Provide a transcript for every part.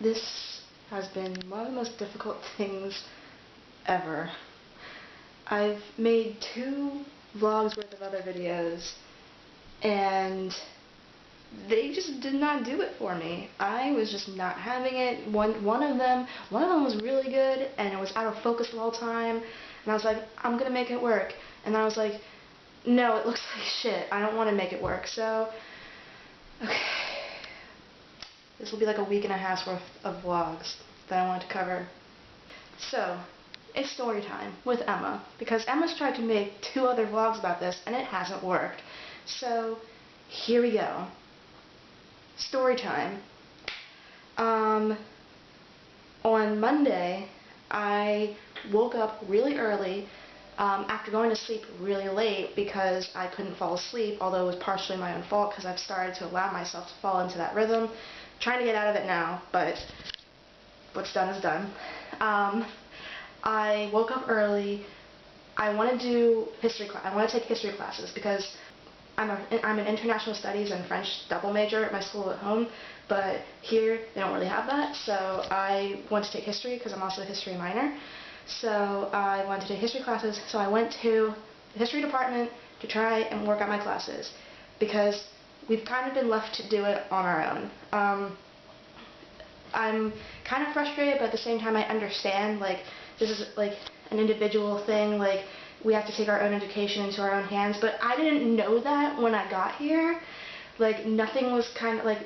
This has been one of the most difficult things ever. I've made 2 vlogs worth of other videos, and they just did not do it for me. I was just not having it. One of them was really good, and it was out of focus the whole time, and I was like, I'm gonna make it work. And then I was like, no, it looks like shit. I don't want to make it work. So, okay. This will be like a week and a half's worth of vlogs that I wanted to cover. So, it's story time with Emma, because Emma's tried to make 2 other vlogs about this and it hasn't worked. So, here we go. Story time. On Monday, I woke up really early after going to sleep really late because I couldn't fall asleep, although it was partially my own fault because I've started to allow myself to fall into that rhythm. I'm trying to get out of it now, but what's done is done. I woke up early. I want to do history class. I want to take history classes because I'm an international studies and French double major at my school at home, but here they don't really have that, so I want to take history because I'm also a history minor. So I wanted to take history classes, so I went to the history department to try and work out my classes because we've kind of been left to do it on our own. I'm kind of frustrated, but at the same time I understand, like, this is like an individual thing, like we have to take our own education into our own hands, but I didn't know that when I got here. Like, nothing was kind of like,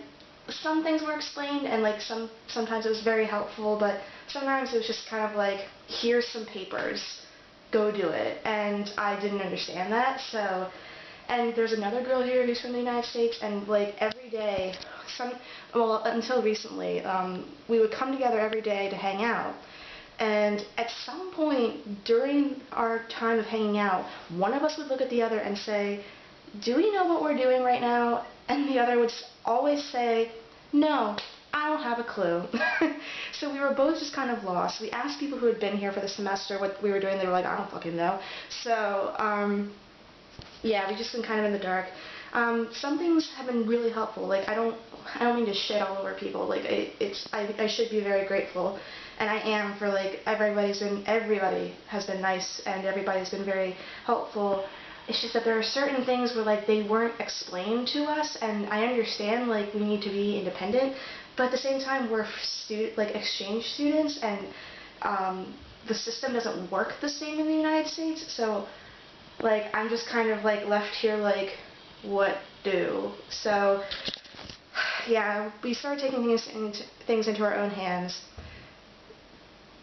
some things were explained and like sometimes it was very helpful, but sometimes it was just kind of like, here's some papers, go do it, and I didn't understand that. So, and there's another girl here who's from the United States, and like every day, well, until recently, we would come together every day to hang out. And at some point during our time of hanging out, one of us would look at the other and say, do we know what we're doing right now? And the other would always say, no, I don't have a clue. So we were both just kind of lost. We asked people who had been here for the semester what we were doing. They were like, I don't fucking know. So, yeah, we just been kind of in the dark. Some things have been really helpful. Like, I don't mean to shit all over people. Like, I should be very grateful, and I am, for like everybody has been nice and everybody's been very helpful. It's just that there are certain things where like they weren't explained to us, and I understand like we need to be independent, but at the same time we're exchange students, and the system doesn't work the same in the United States. So like I'm just kind of like left here like, what do? So yeah, we started taking things into our own hands.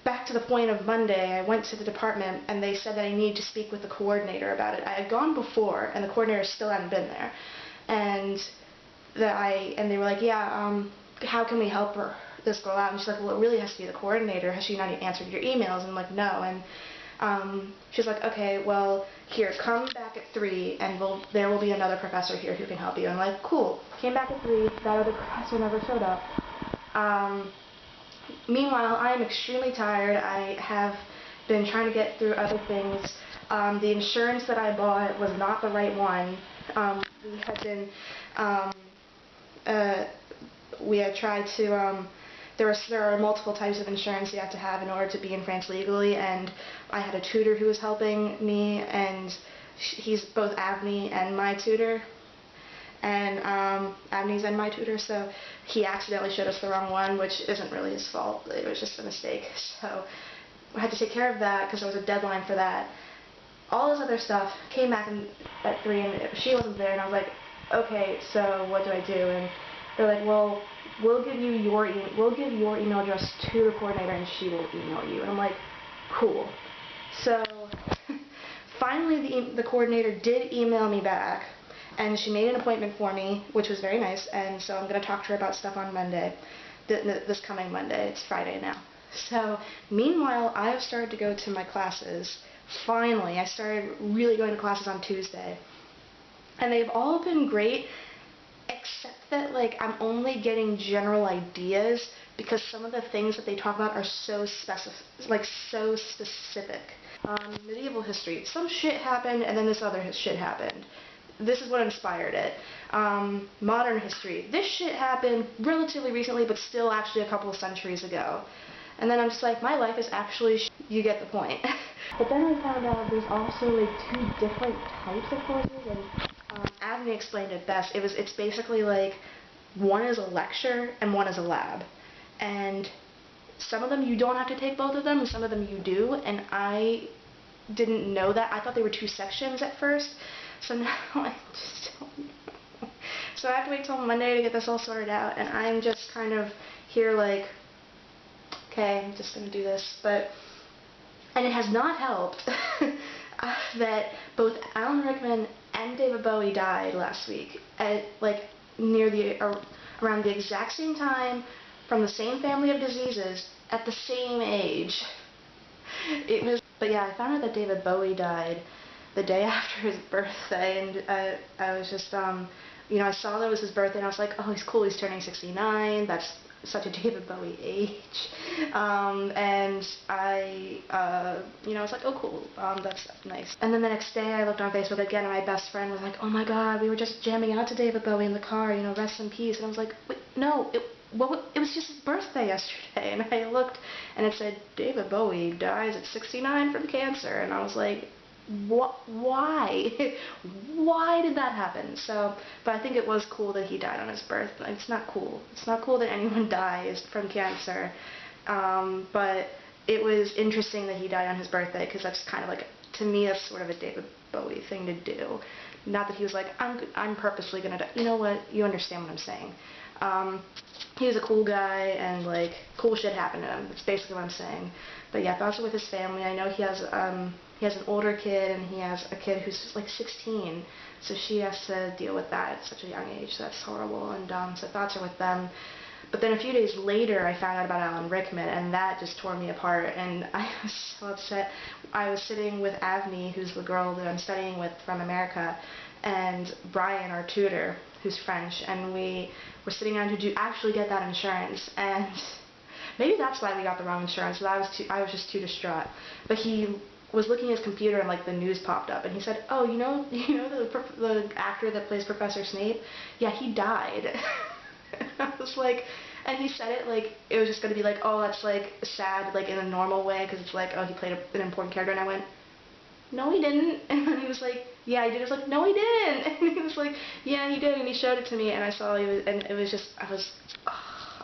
Back to the point of Monday, I went to the department and they said that I needed to speak with the coordinator about it. I had gone before and the coordinator still hadn't been there, and they were like, yeah, how can we help this girl out? And she's like, well, it really has to be the coordinator. Has she not answered your emails? And I'm like, no. And she's like, okay, well, here, come back at 3 and there will be another professor here who can help you. And I'm like, cool. Came back at 3, that other professor never showed up. Meanwhile, I am extremely tired. I have been trying to get through other things. The insurance that I bought was not the right one. We had tried to, there are multiple types of insurance you have to have in order to be in France legally, and I had a tutor who was helping me, and he's both AVNI and my tutor. And AVNI's and my tutor, so he accidentally showed us the wrong one, which isn't really his fault. It was just a mistake. So I had to take care of that because there was a deadline for that. All this other stuff came back at 3, and she wasn't there, and I was like, okay, so what do I do? And they're like, well, we'll give your email address to the coordinator, and she will email you. And I'm like, cool. So finally, the coordinator did email me back. And she made an appointment for me, which was very nice, and so I'm going to talk to her about stuff on Monday, this coming Monday. It's Friday now. So, meanwhile, I have started to go to my classes. Finally, I started really going to classes on Tuesday. And they've all been great, except that, like, I'm only getting general ideas because some of the things that they talk about are so specific. Medieval history. Some shit happened, and then this other shit happened. this is what inspired it. Modern history. This shit happened relatively recently, but still actually a couple of centuries ago. And then I'm just like, my life is actually you get the point. But then I found out there's also like 2 different types of courses, and Avni explained it best. It's basically like one is a lecture and one is a lab. And some of them you don't have to take both of them, and some of them you do, and I didn't know that. I thought they were 2 sections at first, so now I just don't know. So I have to wait till Monday to get this all sorted out, and I'm just kind of here like, okay, I'm just going to do this. And it has not helped that both Alan Rickman and David Bowie died last week at like around the exact same time, from the same family of diseases, at the same age. But yeah, I found out that David Bowie died the day after his birthday, and I was just, I saw that it was his birthday, and I was like, oh, he's cool, he's turning 69, that's such a David Bowie age. And I was like, oh, cool, that's nice. And then the next day I looked on Facebook again, and my best friend was like, oh my god, we were just jamming out to David Bowie in the car, rest in peace. And I was like, wait, no, it was just his birthday yesterday. And I looked, and it said, David Bowie dies at 69 from cancer. And I was like, why? Why did that happen? But I think it was cool that he died on his birthday. It's not cool. It's not cool that anyone dies from cancer. But it was interesting that he died on his birthday, because that's kind of like, to me, that's sort of a David Bowie thing to do. Not that he was like, I'm purposely gonna die. You know what? You understand what I'm saying. He was a cool guy, and like, cool shit happened to him. That's basically what I'm saying. But yeah, thoughts are with his family. I know he has an older kid, and he has a kid who's like 16, so she has to deal with that at such a young age. So that's horrible, and so thoughts are with them. But then a few days later, I found out about Alan Rickman, and that just tore me apart, and I was so upset. I was sitting with Avni, who's the girl that I'm studying with from America, and Brian, our tutor, who's French, and we were sitting down to actually get that insurance, and maybe that's why we got the wrong insurance, but I was just too distraught. But he was looking at his computer, and like the news popped up, and he said, oh, the actor that plays Professor Snape? Yeah, he died. I was like, and he said it like it was just going to be like, oh, that's like sad, like in a normal way, because it's like, oh, he played an important character, and I went, no, he didn't. And then he was like, yeah, he did. I was like, no, he didn't. And he was like, yeah, he did, and he showed it to me, and I saw he was, and it was just,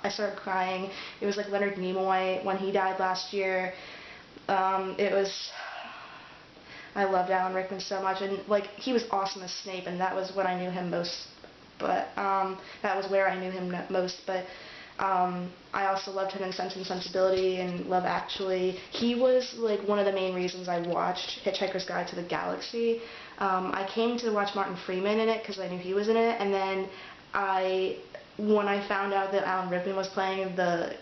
I started crying. It was like Leonard Nimoy when he died last year. I loved Alan Rickman so much, and like, he was awesome as Snape, and that was when I knew him most. But that was where I knew him most. But I also loved him in Sense and Sensibility and Love Actually. He was like one of the main reasons I watched Hitchhiker's Guide to the Galaxy. I came to watch Martin Freeman in it because I knew he was in it, and then when I found out that Alan Rickman was playing the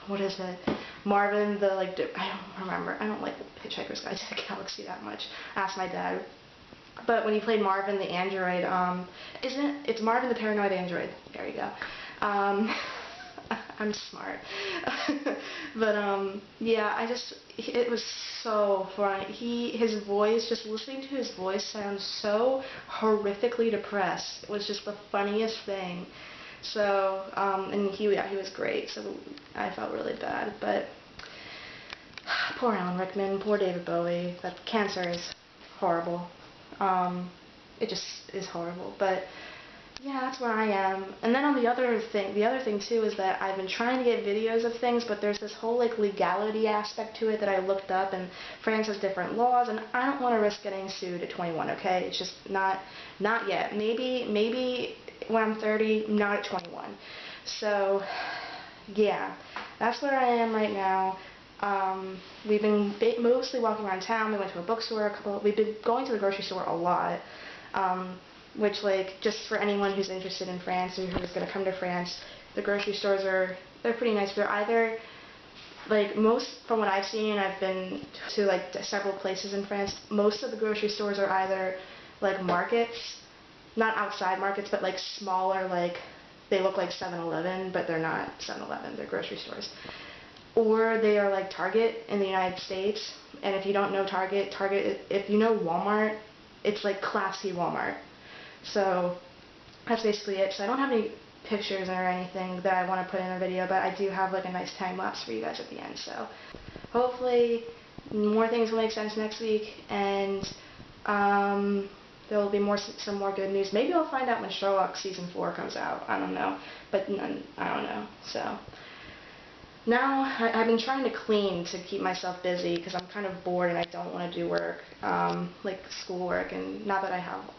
what is it? Marvin, I don't remember. I don't like Hitchhiker's Guide to the Galaxy that much. I asked my dad. But when he played Marvin the android, it's Marvin the paranoid android. There you go. I'm smart. But yeah, it was so funny. His voice, just listening to his voice sounds so horrifically depressed. It was just the funniest thing. So, and he was great, so I felt really bad. But poor Alan Rickman, poor David Bowie. That cancer is horrible. It just is horrible. But yeah, that's where I am. And then on the other thing too is that I've been trying to get videos of things, but there's this whole like legality aspect to it that I looked up, and France has different laws, and I don't want to risk getting sued at 21. Okay, it's just not yet. Maybe when I'm 30, not at 21. So yeah, that's where I am right now. We've been mostly walking around town. We went to a bookstore we've been going to the grocery store a lot, which, like, just for anyone who's interested in France or who's going to come to France, the grocery stores they're pretty nice. They're either, like, from what I've seen, I've been to, like, several places in France, most of the grocery stores are either, like, markets, not outside markets, but, like, smaller, like, they look like 7-Eleven, but they're not 7-Eleven, they're grocery stores. Or they are like Target in the United States, and if you don't know Target, if you know Walmart, it's like classy Walmart. So that's basically it. So I don't have any pictures or anything that I want to put in a video, but I do have like a nice time lapse for you guys at the end. So hopefully more things will make sense next week, and there will be some more good news. Maybe I'll find out when Sherlock season 4 comes out. I don't know, but I don't know. So now I've been trying to clean to keep myself busy because I'm kind of bored and I don't want to do work, like schoolwork. And not that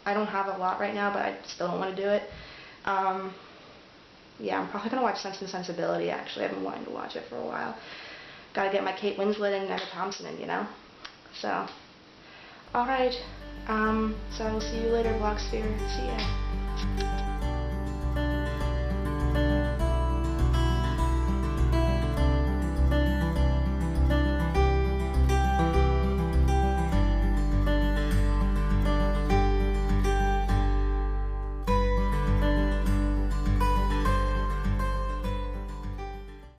I don't have a lot right now, but I still don't want to do it. Yeah, I'm probably gonna watch Sense and Sensibility. Actually, I've been wanting to watch it for a while. Gotta get my Kate Winslet and Emma Thompson in, you know. So, all right. So I will see you later, Vlogsphere. See ya.